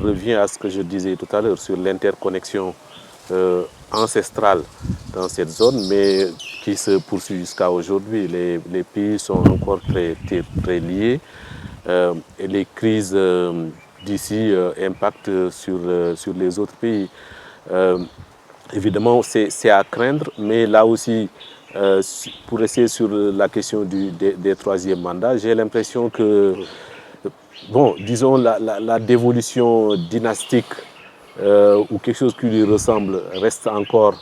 revient à ce que je disais tout à l'heure sur l'interconnexion ancestrale dans cette zone, mais qui se poursuit jusqu'à aujourd'hui. Les pays sont encore très liés et les crises d'ici impactent sur les autres pays. Évidemment, c'est à craindre, mais là aussi, pour rester sur la question des troisièmes mandats, j'ai l'impression que, bon, disons, la dévolution dynastique ou quelque chose qui lui ressemble reste encore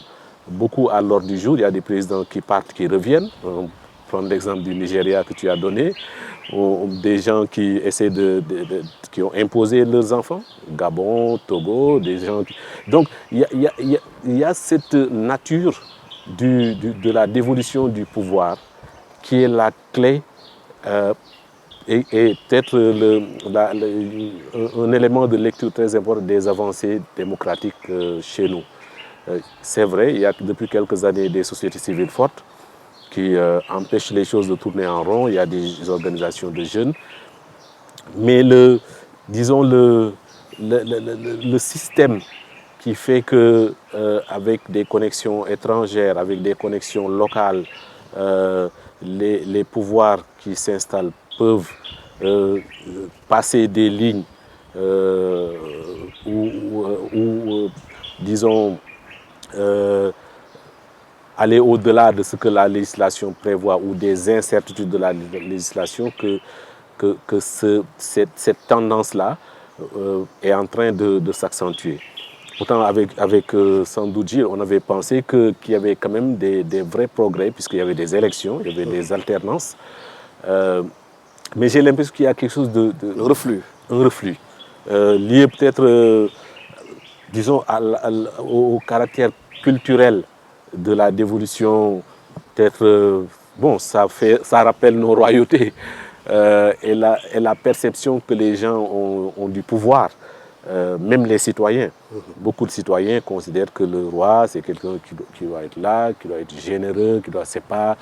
beaucoup à l'ordre du jour. Il y a des présidents qui partent, qui reviennent. On prend l'exemple du Nigeria que tu as donné, des gens qui essaient qui ont imposé leurs enfants, Gabon, Togo, des gens qui... Donc il y a cette nature de la dévolution du pouvoir qui est la clé et peut-être un élément de lecture très important des avancées démocratiques chez nous. C'est vrai, il y a depuis quelques années des sociétés civiles fortes qui empêchent les choses de tourner en rond. Il y a des organisations de jeunes. Mais disons le système qui fait que avec des connexions étrangères, avec des connexions locales, les pouvoirs qui s'installent peuvent passer des lignes ou disons, aller au-delà de ce que la législation prévoit ou des incertitudes de la législation, que cette tendance-là est en train de s'accentuer. Pourtant, avec Sandoudji, on avait pensé qu'il y avait quand même des vrais progrès, puisqu'il y avait des élections, il y avait des alternances. Mais j'ai l'impression qu'il y a quelque chose un reflux, lié peut-être, disons, au caractère culturel de la dévolution. Peut-être, bon, ça rappelle nos royautés et la perception que les gens ont du pouvoir, même les citoyens. Beaucoup de citoyens considèrent que le roi, c'est quelqu'un qui doit être là, qui doit être généreux, c'est pas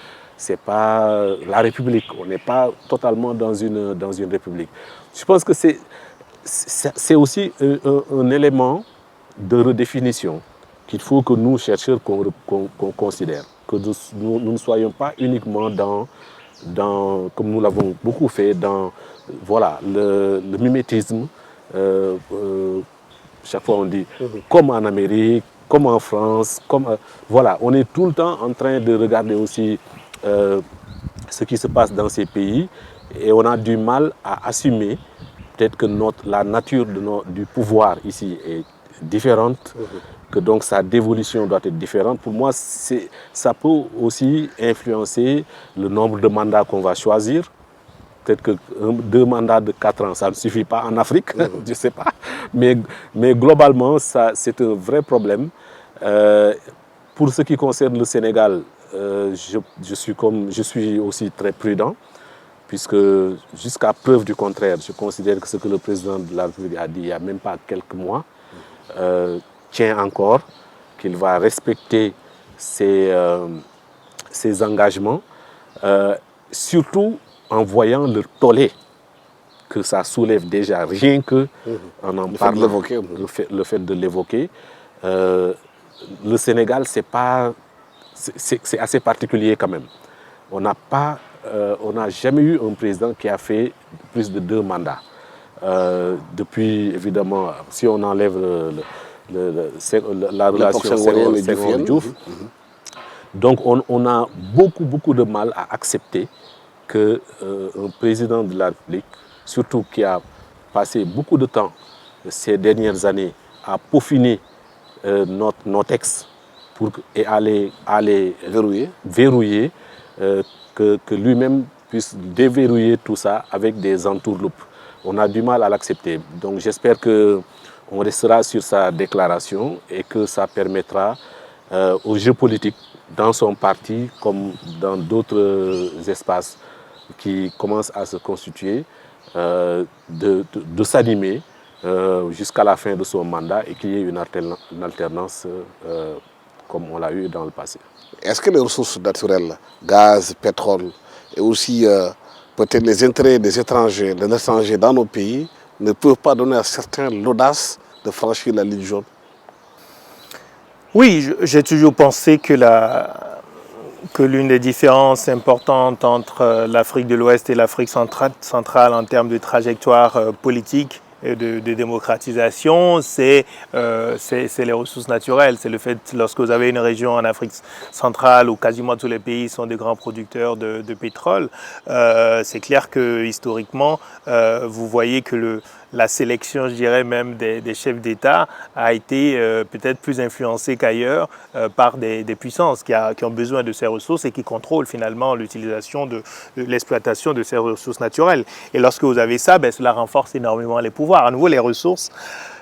la République. On n'est pas totalement dans une République. Je pense que c'est aussi un élément de redéfinition qu'il faut que nous, chercheurs, qu'on considère. Que nous ne soyons pas uniquement dans comme nous l'avons beaucoup fait, dans voilà, le mimétisme. Chaque fois on dit, comme en Amérique, comme en France, voilà, on est tout le temps en train de regarder aussi ce qui se passe dans ces pays et on a du mal à assumer peut-être que la nature du pouvoir ici est différente, que donc sa dévolution doit être différente. Pour moi, ça peut aussi influencer le nombre de mandats qu'on va choisir. Peut-être que 2 mandats de 4 ans, ça ne suffit pas en Afrique, je ne sais pas. Mais globalement, c'est un vrai problème. Pour ce qui concerne le Sénégal, je suis aussi très prudent, puisque jusqu'à preuve du contraire, je considère que ce que le président de la République a dit il n'y a même pas quelques mois tient encore, qu'il va respecter ses engagements, surtout en voyant le tollé que ça soulève déjà, rien que on en parle, le fait de l'évoquer. Le Sénégal, c'est assez particulier quand même. On n'a jamais eu un président qui a fait plus de 2 mandats. Depuis, évidemment, si on enlève la relation Senghor-Diouf, donc on a beaucoup de mal à accepter qu'un président de la République, surtout qui a passé beaucoup de temps ces dernières années à peaufiner nos textes et à les verrouiller, que lui-même puisse déverrouiller tout ça avec des entourloupes. On a du mal à l'accepter. Donc j'espère qu'on restera sur sa déclaration et que ça permettra aux jeux politiques dans son parti comme dans d'autres espaces qui commencent à se constituer, de s'animer jusqu'à la fin de son mandat et qu'il y ait une alternance comme on l'a eu dans le passé. Est-ce que les ressources naturelles, gaz, pétrole, et aussi peut-être les intérêts des étrangers dans nos pays ne peuvent pas donner à certains l'audace de franchir la ligne jaune? Oui, j'ai toujours pensé que l'une des différences importantes entre l'Afrique de l'Ouest et l'Afrique centrale en termes de trajectoire politique et de démocratisation, c'est les ressources naturelles. C'est le fait, lorsque vous avez une région en Afrique centrale où quasiment tous les pays sont des grands producteurs de pétrole, c'est clair que historiquement, vous voyez que la sélection, je dirais même, des chefs d'État a été peut-être plus influencée qu'ailleurs par des puissances qui ont besoin de ces ressources et qui contrôlent finalement l'utilisation de l'exploitation de ces ressources naturelles. Et lorsque vous avez ça, cela renforce énormément les pouvoirs. À nouveau, les ressources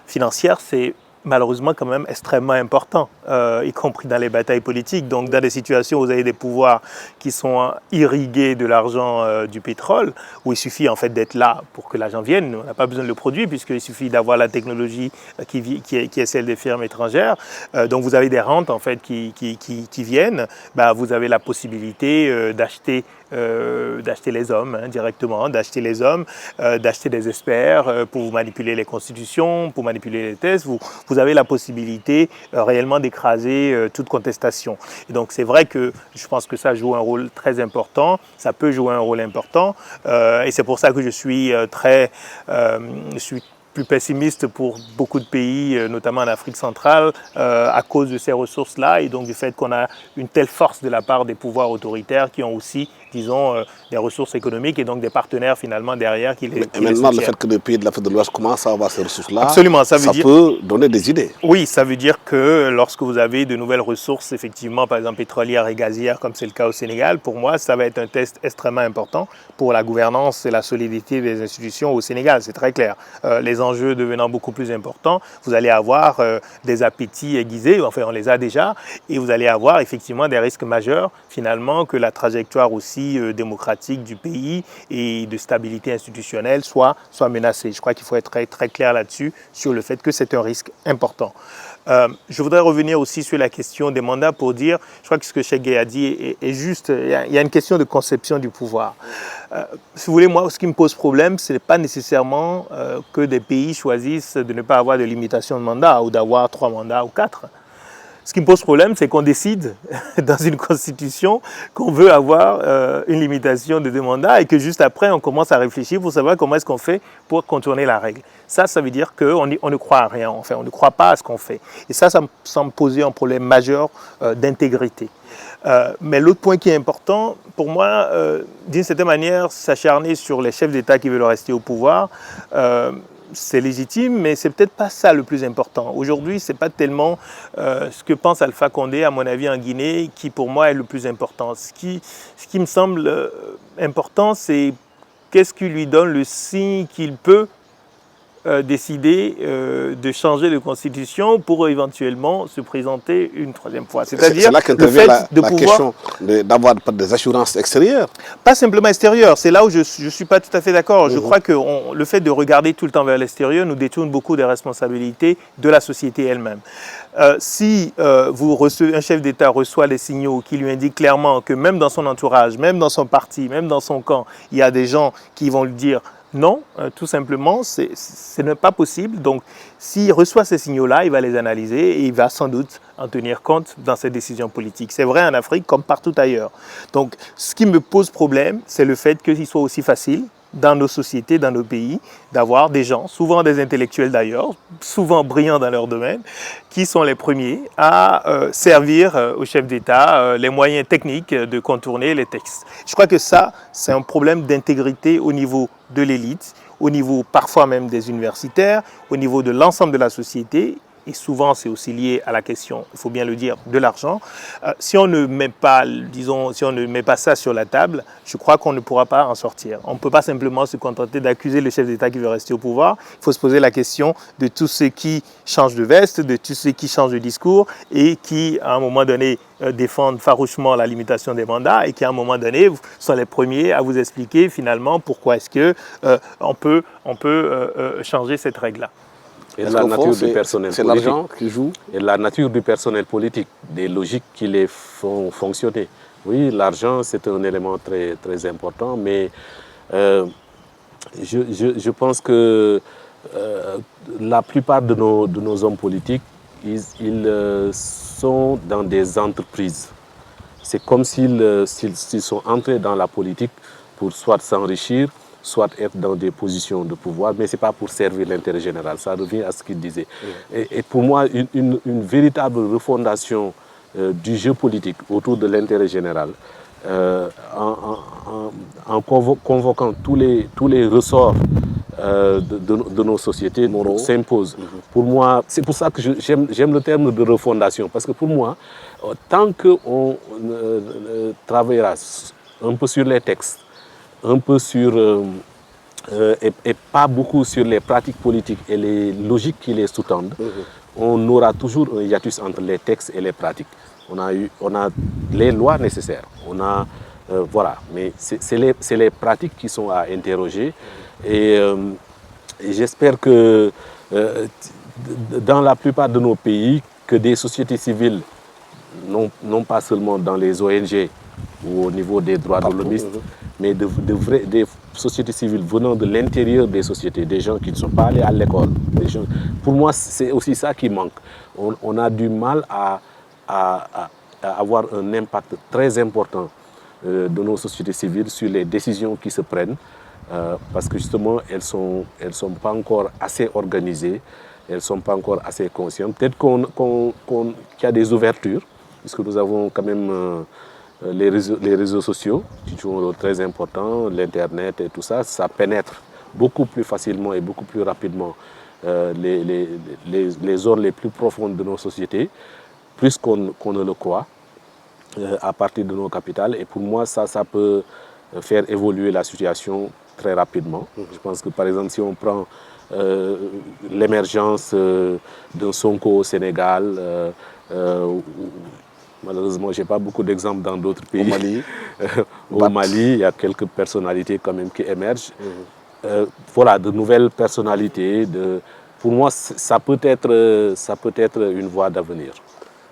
financières, c'est malheureusement quand même extrêmement important, y compris dans les batailles politiques. Donc dans des situations où vous avez des pouvoirs qui sont irrigués de l'argent du pétrole, où il suffit en fait d'être là pour que l'argent vienne, on n'a pas besoin de le produire puisqu'il suffit d'avoir la technologie qui est celle des firmes étrangères. Donc vous avez des rentes en fait qui viennent, vous avez la possibilité d'acheter les hommes directement, d'acheter les hommes, d'acheter des experts pour vous manipuler les constitutions, pour manipuler les tests. Vous avez la possibilité réellement d'écraser toute contestation. Et donc c'est vrai que je pense que ça joue un rôle très important, ça peut jouer un rôle important, et c'est pour ça que je suis plus pessimiste pour beaucoup de pays, notamment en Afrique centrale, à cause de ces ressources-là et donc du fait qu'on a une telle force de la part des pouvoirs autoritaires qui ont aussi, disons, des ressources économiques et donc des partenaires finalement derrière qui les soutiennent. Et maintenant, le fait que les pays de l'Afrique de l'Ouest commencent à avoir ces ressources-là, absolument, ça peut donner des idées. Oui, ça veut dire que lorsque vous avez de nouvelles ressources, effectivement, par exemple pétrolières et gazières, comme c'est le cas au Sénégal, pour moi, ça va être un test extrêmement important pour la gouvernance et la solidité des institutions au Sénégal, c'est très clair. Les enjeux devenant beaucoup plus importants, vous allez avoir des appétits aiguisés, enfin on les a déjà, et vous allez avoir effectivement des risques majeurs, finalement, que la trajectoire aussi démocratique du pays et de stabilité institutionnelle soit menacée. Je crois qu'il faut être très, très clair là-dessus, sur le fait que c'est un risque important. Je voudrais revenir aussi sur la question des mandats pour dire, je crois que ce que Cheikh Gueye a dit est juste, il y a une question de conception du pouvoir. Si vous voulez, moi, ce qui me pose problème, ce n'est pas nécessairement que des pays choisissent de ne pas avoir de limitation de mandat ou d'avoir 3 mandats ou 4. Ce qui me pose problème, c'est qu'on décide dans une constitution qu'on veut avoir une limitation de 2 mandats et que juste après, on commence à réfléchir pour savoir comment est-ce qu'on fait pour contourner la règle. Ça veut dire qu'on ne croit à rien, enfin, on ne croit pas à ce qu'on fait. Et ça me semble poser un problème majeur d'intégrité. Mais l'autre point qui est important, pour moi, d'une certaine manière, s'acharner sur les chefs d'État qui veulent rester au pouvoir, c'est légitime, mais c'est peut-être pas ça le plus important. Aujourd'hui, c'est pas tellement ce que pense Alpha Condé, à mon avis, en Guinée, qui pour moi est le plus important. Ce qui me semble important, c'est qu'est-ce qui lui donne le signe qu'il peut décider de changer de constitution pour éventuellement se présenter une 3e fois. C'est là qu'intervient la question d'avoir des assurances extérieures. Pas simplement extérieures, c'est là où je ne suis pas tout à fait d'accord. Je crois que le fait de regarder tout le temps vers l'extérieur nous détourne beaucoup des responsabilités de la société elle-même. Si un chef d'État reçoit des signaux qui lui indiquent clairement que même dans son entourage, même dans son parti, même dans son camp, il y a des gens qui vont lui dire Non, tout simplement, ce n'est pas possible. Donc, s'il reçoit ces signaux-là, il va les analyser et il va sans doute en tenir compte dans ses décisions politiques. C'est vrai en Afrique comme partout ailleurs. Donc, ce qui me pose problème, c'est le fait qu'il soit aussi facile dans nos sociétés, dans nos pays, d'avoir des gens, souvent des intellectuels d'ailleurs, souvent brillants dans leur domaine, qui sont les premiers à servir aux chefs d'État les moyens techniques de contourner les textes. Je crois que ça, c'est un problème d'intégrité au niveau de l'élite, au niveau parfois même des universitaires, au niveau de l'ensemble de la société. Et souvent, c'est aussi lié à la question, il faut bien le dire, de l'argent. Si on ne met pas, disons, si on ne met pas ça sur la table, je crois qu'on ne pourra pas en sortir. On ne peut pas simplement se contenter d'accuser le chef d'État qui veut rester au pouvoir. Il faut se poser la question de tous ceux qui changent de veste, de tous ceux qui changent de discours et qui, à un moment donné, défendent farouchement la limitation des mandats et qui, à un moment donné, sont les premiers à vous expliquer finalement pourquoi est-ce qu'on peut changer cette règle-là. Et la nature du personnel politique. C'est l'argent qui joue. Et la nature du personnel politique, des logiques qui les font fonctionner. Oui, l'argent, c'est un élément très, très important, mais je pense que la plupart de nos hommes politiques, ils sont dans des entreprises. C'est comme s'ils sont entrés dans la politique pour soit s'enrichir, soit être dans des positions de pouvoir, mais ce n'est pas pour servir l'intérêt général. Ça revient à ce qu'il disait. Et pour moi, une véritable refondation du jeu politique autour de l'intérêt général, en convoquant tous les ressorts de nos sociétés s'impose. Pour moi, c'est pour ça que j'aime le terme de refondation, parce que pour moi, tant qu'on travaillera un peu sur les textes, un peu sur, et pas beaucoup sur les pratiques politiques et les logiques qui les sous-tendent, on aura toujours un hiatus entre les textes et les pratiques. On a les lois nécessaires, voilà, mais c'est les pratiques qui sont à interroger. Et j'espère que dans la plupart de nos pays, que des sociétés civiles, non pas seulement dans les ONG ou au niveau des droits de l'hommiste, mais des sociétés civiles venant de l'intérieur des sociétés, des gens qui ne sont pas allés à l'école. Pour moi, c'est aussi ça qui manque. On a du mal à avoir un impact très important de nos sociétés civiles sur les décisions qui se prennent, parce que justement, elles sont pas encore assez organisées, elles ne sont pas encore assez conscientes. Peut-être qu'il y a des ouvertures, puisque nous avons quand même les réseaux sociaux qui jouent un rôle très important, l'Internet et tout ça, ça pénètre beaucoup plus facilement et beaucoup plus rapidement les zones les plus profondes de nos sociétés, plus qu'on ne le croit, à partir de nos capitales. Et pour moi, ça peut faire évoluer la situation très rapidement. Je pense que par exemple, si on prend l'émergence d'un Sonko au Sénégal, malheureusement, je n'ai pas beaucoup d'exemples dans d'autres pays. Au Mali. Au Mali, il y a quelques personnalités quand même qui émergent. Voilà, de nouvelles personnalités. Pour moi, ça peut être une voie d'avenir.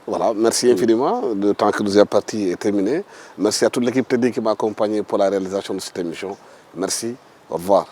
Voilà, merci infiniment. Le temps que nous est parti est terminé. Merci à toute l'équipe technique qui m'a accompagné pour la réalisation de cette émission. Merci, au revoir.